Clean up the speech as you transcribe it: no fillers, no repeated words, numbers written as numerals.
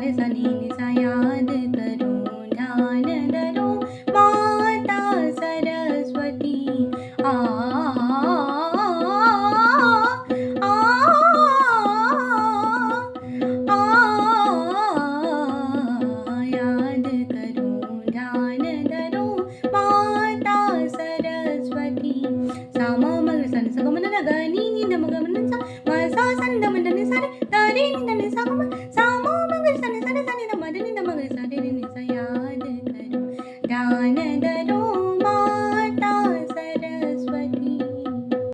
रे सा नी नि सा याद करूं ध्यान धरूं माता सरस्वती आ याद करूं ध्यान धरूं माता सरस्वती साम मग सन सगम न ग नी नि द मग मन सा म सा सन द मन नि सा रे द रे नि द नि सा म साम मग सन सा रे सा नि द म द नि द मग सा रे नि सा याद करूं ध्यान धरूं